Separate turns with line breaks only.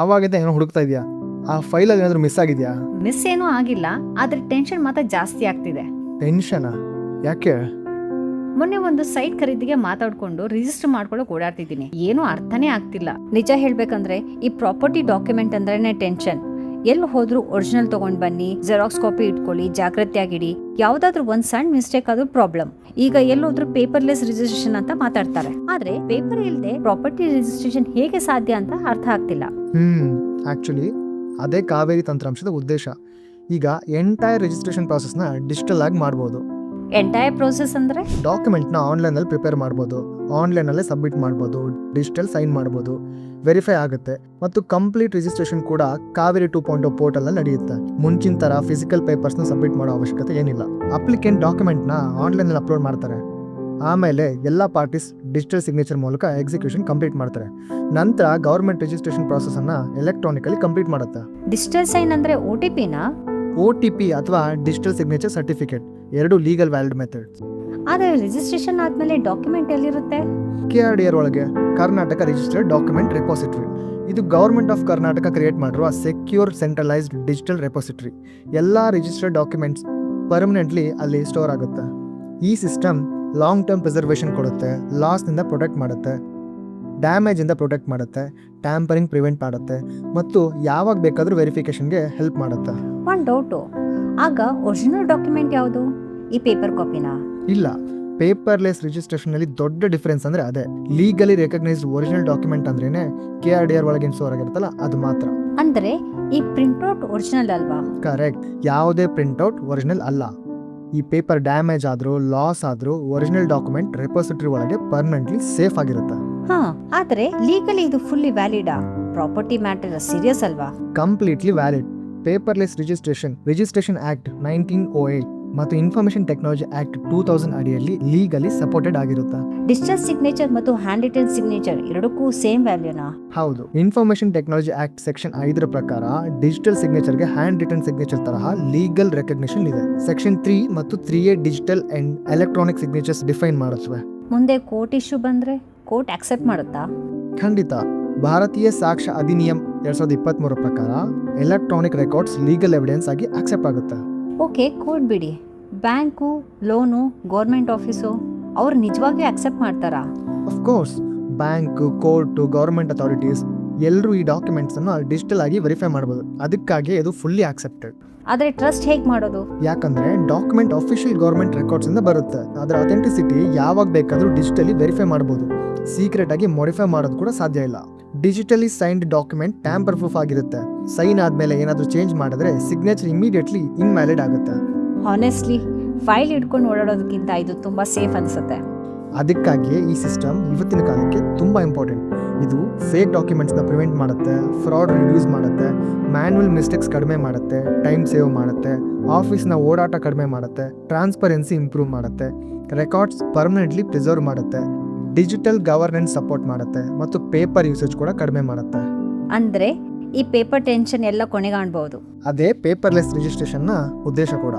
ಆವಾಗಿಂದ ಏನೋ ಹುಡುಕ್ತಾ ಇದೆಯಾ? ಆ ಫೈಲಲ್ಲಿ ಏನಾದರೂ ಮಿಸ್ ಆಗಿದೆಯಾ?
ಮಿಸ್ ಏನೂ ಆಗಿಲ್ಲ, ಆದ್ರೆ ಟೆನ್ಷನ್ ಮಾತ್ರ ಜಾಸ್ತಿ ಆಗ್ತಿದೆ.
ಟೆನ್ಷನಾ? ಯಾಕೆ?
ಮೊನ್ನೆ ಒಂದು ಸೈಟ್ ಖರೀದಿಗೆ ಮಾತಾಡ್ಕೊಂಡು ರಿಜಿಸ್ಟರ್ ಮಾಡ್ಕೊಳ್ಳೋಕೆ ಓಡಾಡ್ತಿದ್ದೀನಿ. ಏನೂ ಅರ್ಥನೇ ಆಗ್ತಿಲ್ಲ. ನಿಜ ಹೇಳ್ಬೇಕಂದ್ರೆ ಈ ಪ್ರಾಪರ್ಟಿ ಡಾಕ್ಯುಮೆಂಟ್ ಅಂದ್ರೇನೆ ಟೆನ್ಷನ್. ಎಲ್ಲಿ ಹೋದ್ರು ಒರಿಜಿನಲ್ ತಗೊಂಡ್ ಬನ್ನಿ, ಜೆರಾಕ್ಸ್ ಕಾಪಿ ಇಟ್ಕೊಳ್ಳಿ, ಜಾಗ್ರತೆಯಾಗಿಡಿ. ಯಾವ್ದಾದ್ರು ಒಂದ್ ಸಣ್ಣ ಮಿಸ್ಟೇಕ್ ಆದ್ರೂ ಪ್ರಾಬ್ಲಮ್. ಈಗ ಎಲ್ಲೋದ್ರು ಪೇಪರ್ಲೆಸ್ ರಿಜಿಸ್ಟ್ರೇಷನ್ ಅಂತ ಮಾತಾಡ್ತಾರೆ, ಆದ್ರೆ ಪೇಪರ್ ಇಲ್ಲದೆ ಪ್ರಾಪರ್ಟಿ ರಿಜಿಸ್ಟ್ರೇಷನ್ ಹೇಗೆ ಸಾಧ್ಯ ಅಂತ ಅರ್ಥ ಆಗ್ತಿಲ್ಲ.
ಆಕ್ಚುಲಿ ಅದೇ ಕಾವೇರಿ ತಂತ್ರಾಂಶದ ಉದ್ದೇಶ. ಈಗ ಎಂಟೈರ್ ರಿಜಿಸ್ಟ್ರೇಷನ್ ಪ್ರಾಸೆಸ್ನ ಡಿಜಿಟಲ್ ಆಗಿ ಮಾಡ್ಬೋದು.
ಎಂಟೈರ್ ಪ್ರೋಸೆಸ್ ಅಂದ್ರೆ
ಡಾಕ್ಯುಮೆಂಟ್ನ ಆನ್ಲೈನಲ್ಲಿ ಪ್ರಿಪೇರ್ ಮಾಡ್ಬೋದು, ಆನ್ಲೈನಲ್ಲೇ ಸಬ್ಮಿಟ್ ಮಾಡ್ಬೋದು, ಡಿಜಿಟಲ್ ಸೈನ್ ಮಾಡ್ಬೋದು, ವೆರಿಫೈ ಆಗುತ್ತೆ. ಮತ್ತು ಕಂಪ್ಲೀಟ್ ರಿಜಿಸ್ಟ್ರೇಷನ್ ಕೂಡ ಕಾವೇರಿ 2.0 ಪೋರ್ಟಲ್ ನಡೆಯುತ್ತೆ. ಮುಂಚಿನ ಥರ ಫಿಸಿಕಲ್ ಪೇಪರ್ಸ್ನ ಸಬ್ಮಿಟ್ ಮಾಡೋ ಅವಶ್ಯಕತೆ ಏನಿಲ್ಲ. ಅಪ್ಲಿಕೆಂಟ್ ಡಾಕ್ಯುಮೆಂಟ್ನ ಆನ್ಲೈನಲ್ಲಿ ಅಪ್ಲೋಡ್ ಮಾಡ್ತಾರೆ, ಆಮೇಲೆ ಎಲ್ಲ ಪಾರ್ಟೀಸ್ ಡಿಜಿಟಲ್ ಸಿಗ್ನೇಚರ್ ಮೂಲಕ ಎಕ್ಸಿಕ್ಯೂಷನ್ ಕಂಪ್ಲೀಟ್ ಮಾಡ್ತಾರೆ. ನಂತರ ಗೌರ್ಮೆಂಟ್ ರಿಜಿಸ್ಟ್ರೇಷನ್ ಪ್ರಾಸೆಸನ್ನು ಎಲೆಕ್ಟ್ರಾನಿಕಲಿ ಕಂಪ್ಲೀಟ್ ಮಾಡುತ್ತೆ.
ಡಿಜಿಟಲ್ ಸೈನ್ ಅಂದ್ರೆ OTP-ನಾ?
OTP ಅಥವಾ ಡಿಜಿಟಲ್ ಸಿಗ್ನೇಚರ್ ಸರ್ಟಿಫಿಕೇಟ್ ಎರಡು ಲೀಗಲ್ ವ್ಯಾಲಿಡ್ ಮೆಥಡ್ಸ್.
ಆದ್ರೆ ರಿಜಿಸ್ಟ್ರೇಷನ್ ಆದ್ಮೇಲೆ ಡಾಕ್ಯುಮೆಂಟ್ ಎಲ್ಲಿರುತ್ತೆ?
KRDR ಒಳಗೆ ಕರ್ನಾಟಕ ರಿಜಿಸ್ಟರ್ಡ್ ಡಾಕ್ಯುಮೆಂಟ್ ರೆಪಾಸಿಟರಿ. ಇದು ಗವರ್ಮೆಂಟ್ ಆಫ್ ಕರ್ನಾಟಕ ಕ್ರಿಯೇಟ್ ಮಾಡಿರುವ ಸೆಕ್ಯೂರ್ ಸೆಂಟ್ರಲೈಸ್ಡ್ ಡಿಜಿಟಲ್ ರೆಪಾಸಿಟರಿ. ಎಲ್ಲ ರಿಜಿಸ್ಟರ್ಡ್ ಡಾಕ್ಯುಮೆಂಟ್ಸ್ ಪರ್ಮನೆಂಟ್ಲಿ ಅಲ್ಲಿ ಸ್ಟೋರ್ ಆಗುತ್ತೆ. ಈ ಸಿಸ್ಟಮ್ ಲಾಂಗ್ ಟರ್ಮ್ ಪ್ರಿಸರ್ವೇಷನ್ ಕೊಡುತ್ತೆ, ಲಾಸ್ನಿಂದ ಪ್ರೊಟೆಕ್ಟ್ ಮಾಡುತ್ತೆ, ಡ್ಯಾಮೇಜಿಂದ ಪ್ರೊಟೆಕ್ಟ್ ಮಾಡುತ್ತೆ, ಟ್ಯಾಂಪರಿಂಗ್ ಪ್ರಿವೆಂಟ್ ಮಾಡುತ್ತೆ, ಮತ್ತು ಯಾವಾಗ ಬೇಕಾದರೂ ವೆರಿಫಿಕೇಷನ್ಗೆ ಹೆಲ್ಪ್ ಮಾಡುತ್ತೆ.
ಒಂದು ಡೌಟು, ಆಗ ಒರಿಜಿನಲ್ ಡಾಕ್ಯುಮೆಂಟ್ ಯಾವುದು? ಈ ಪೇಪರ್ ಕಾಪಿನಾ?
ಇಲ್ಲ, ಪೇಪರ್ಲೆಸ್ ರಿಜಿಸ್ಟ್ರೇಷನಲ್ಲಿ ದೊಡ್ಡ ಡಿಫರೆನ್ಸ್ ಅಂದರೆ ಅದೇ. ಲೀಗಲಿ ರೆಕಗ್ನೈಸ್ಡ್ ಒರಿಜಿನಲ್ ಡಾಕ್ಯುಮೆಂಟ್ ಅಂದ್ರೇನೆ KRDR ಒಳಗಿನ ಸ್ಟೋರ್ ಆಗಿರುತ್ತಲ್ಲ ಅದು ಮಾತ್ರ.
ಅಂದ್ರೆ ಈ ಪ್ರಿಂಟ್ಔಟ್ ಒರಿಜಿನಲ್ ಅಲ್ವಾ?
ಕರೆಕ್ಟ್, ಯಾವುದೇ ಪ್ರಿಂಟ್ಔಟ್ ಒರಿಜಿನಲ್ ಅಲ್ಲ. ಈ ಪೇಪರ್ ಡ್ಯಾಮೇಜ್ ಆದರೂ ಲಾಸ್ ಆದರೂ ಒರಿಜಿನಲ್ ಡಾಕ್ಯುಮೆಂಟ್ ರೆಪಾಸಿಟರಿ ಒಳಗೆ ಪರ್ಮನೆಂಟ್ಲಿ ಸೇಫ್ ಆಗಿರುತ್ತೆ.
ಆದ್ರೆ ಲೀಗಲಿ ಇದು ಫುಲ್ಲಿ ವ್ಯಾಲಿಡಾ? ಪ್ರಾಪರ್ಟಿ ಮ್ಯಾಟರ್ ಸೀರಿಯಸ್ ಅಲ್ವಾ?
Completely valid. Paperless registration act 1908 ಮತ್ತು ಇನ್ಫಾರ್ಮೇಶನ್ ಟೆಕ್ನಾಲಜಿ ಆಕ್ಟ್ 2000 ಅಡಿಯಲ್ಲಿ ಲೀಗಲಿ ಸಪೋರ್ಟೆಡ್ ಆಗಿರುತ್ತೆ.
ಡಿಜಿಟಲ್ ಸಿಗ್ನೇಚರ್ ಮತ್ತು ಹ್ಯಾಂಡ್ ರಿಟನ್ ಸಿಗ್ನೇಚರ್ ಎರಡಕ್ಕೂ ಸೇಮ್ ವ್ಯಾಲ್ಯೂನಾ?
ಹೌದು. ಇನ್ಫಾರ್ಮೇಶನ್ ಟೆಕ್ನಾಲಜಿ ಆಕ್ಟ್ ಸೆಕ್ಷನ್ 5 ಪ್ರಕಾರ ಡಿಜಿಟಲ್ ಸಿಗ್ನೇಚರ್ಗೆ ಹ್ಯಾಂಡ್ ರಿಟನ್ ಸಿಗ್ನೇಚರ್ ತರಹ ಲೀಗಲ್ ರೆಕಗ್ನಿಷನ್ ಇದೆ. ಸೆಕ್ಷನ್ 3 ಮತ್ತು 3A digital and electronic signatures define ಮಾಡುತ್ತವೆ.
ಮುಂದೆ ಕೋರ್ಟ್ ಇಶ್ಯೂ ಬಂದ್ರೆ ಕೋರ್ಟ್ ಅಕ್ಸೆಪ್ಟ್ ಮಾಡುತ್ತಾ?
ಖಂಡಿತ. ಭಾರತೀಯ ಸಾಕ್ಷ್ಯ ಅಧಿನಿಯಂ 2023 ಪ್ರಕಾರ ಎಲೆಕ್ಟ್ರಾನಿಕ್ ರೆಕಾರ್ಡ್ಸ್ ಲೀಗಲ್ ಎವಿಡೆನ್ಸ್ ಆಗಿ ಅಕ್ಸೆಪ್ಟ್ ಆಗುತ್ತೆ.
ಓಕೆ, ಕೋರ್ಟ್ ಬಿಡಿ, ಬ್ಯಾಂಕು, ಲೋನು, ಗೌರ್ಮೆಂಟ್ ಆಫೀಸು ಅವ್ರು ನಿಜವಾಗಿ ಅಕ್ಸೆಪ್ಟ್ ಮಾಡ್ತಾರಾ?
Of course, bank, court, government authorities ಎಲ್ಲರೂ ಈ ಡಾಕ್ಯುಮೆಂಟ್ಸನ್ನು ಡಿಜಿಟಲ್ ಆಗಿ ವೆರಿಫೈ ಮಾಡ್ಬೋದು. ಅದಕ್ಕಾಗಿ ಇದು ಫುಲ್ಲಿ ಆಕ್ಸೆಪ್ಟೆಡ್.
ಆದರೆ ಟ್ರಸ್ಟ್ ಹೇಗೆ ಮಾಡೋದು?
ಯಾಕಂದ್ರೆ ಡಾಕ್ಯುಮೆಂಟ್ ಅಫಿಷಿಯಲ್ ಗೌರ್ಮೆಂಟ್ ರೆಕಾರ್ಡ್ಸ್ ಇಂದ ಬರುತ್ತೆ. ಅದರ ಅಥೆಂಟಿಸಿಟಿ ಯಾವಾಗ ಬೇಕಾದರೂ ಡಿಜಿಟಲಿ ವೆರಿಫೈ ಮಾಡಬಹುದು. ಸೀಕ್ರೆಟ್ ಆಗಿ ಮಾಡಿಫೈ ಮಾಡೋದು ಕೂಡ ಸಾಧ್ಯ ಇಲ್ಲ. Digitally signed document tamper proof ಆಗಿರುತ್ತೆ. ಸೈನ್ ಆದ್ಮೇಲೆ ಏನಾದರೂ ಚೇಂಜ್ ಮಾಡಿದ್ರೆ ಸಿಗ್ನೇಚರ್ ಇಮಿಡಿಯೇಟ್ಲಿ ಇನ್ವ್ಯಾಲಿಡ್ ಆಗುತ್ತೆ.
ಹಾನೆಸ್ಟ್ಲಿ ಫೈಲ್ ಇಟ್ಕೊಂಡು ಓಡಾಡೋದಕ್ಕಿಂತ ಇದು ತುಂಬಾ ಸೇಫ್ ಅನ್ಸುತ್ತೆ.
ಅದಕ್ಕಾಗಿಯೇ ಈ ಸಿಸ್ಟಮ್ ಇವತ್ತಿನ ಕಾಲಕ್ಕೆ ತುಂಬಾ ಇಂಪಾರ್ಟೆಂಟ್. ಇದು ಫೇಕ್ ಡಾಕ್ಯುಮೆಂಟ್ಸ್ನ ಪ್ರಿವೆಂಟ್ ಮಾಡುತ್ತೆ, ಫ್ರಾಡ್ ರಿಡ್ಯೂಸ್ ಮಾಡುತ್ತೆ, ಮ್ಯಾನ್ಯುವಲ್ ಮಿಸ್ಟೇಕ್ಸ್ ಕಡಿಮೆ ಮಾಡುತ್ತೆ, ಟೈಮ್ ಸೇವ್ ಮಾಡುತ್ತೆ, ಆಫೀಸ್ನ ಓಡಾಟ ಕಡಿಮೆ ಮಾಡುತ್ತೆ, ಟ್ರಾನ್ಸ್ಪರೆನ್ಸಿ ಇಂಪ್ರೂವ್ ಮಾಡುತ್ತೆ, ರೆಕಾರ್ಡ್ಸ್ ಪರ್ಮನೆಂಟ್ಲಿ ಪ್ರಿಸರ್ವ್ ಮಾಡುತ್ತೆ, ಡಿಜಿಟಲ್ ಗವರ್ನೆನ್ಸ್ ಸಪೋರ್ಟ್ ಮಾಡುತ್ತೆ, ಮತ್ತು ಪೇಪರ್ ಯೂಸೇಜ್ ಕೂಡ ಕಡಿಮೆ ಮಾಡುತ್ತೆ.
ಅಂದ್ರೆ ಈ ಪೇಪರ್ ಟೆನ್ಷನ್ ಎಲ್ಲ ಕೊನೆಗಾಣಬಹುದು.
ಅದೇ ಪೇಪರ್ಲೆಸ್ ರಿಜಿಸ್ಟ್ರೇಷನ್ನ ಉದ್ದೇಶ ಕೂಡ.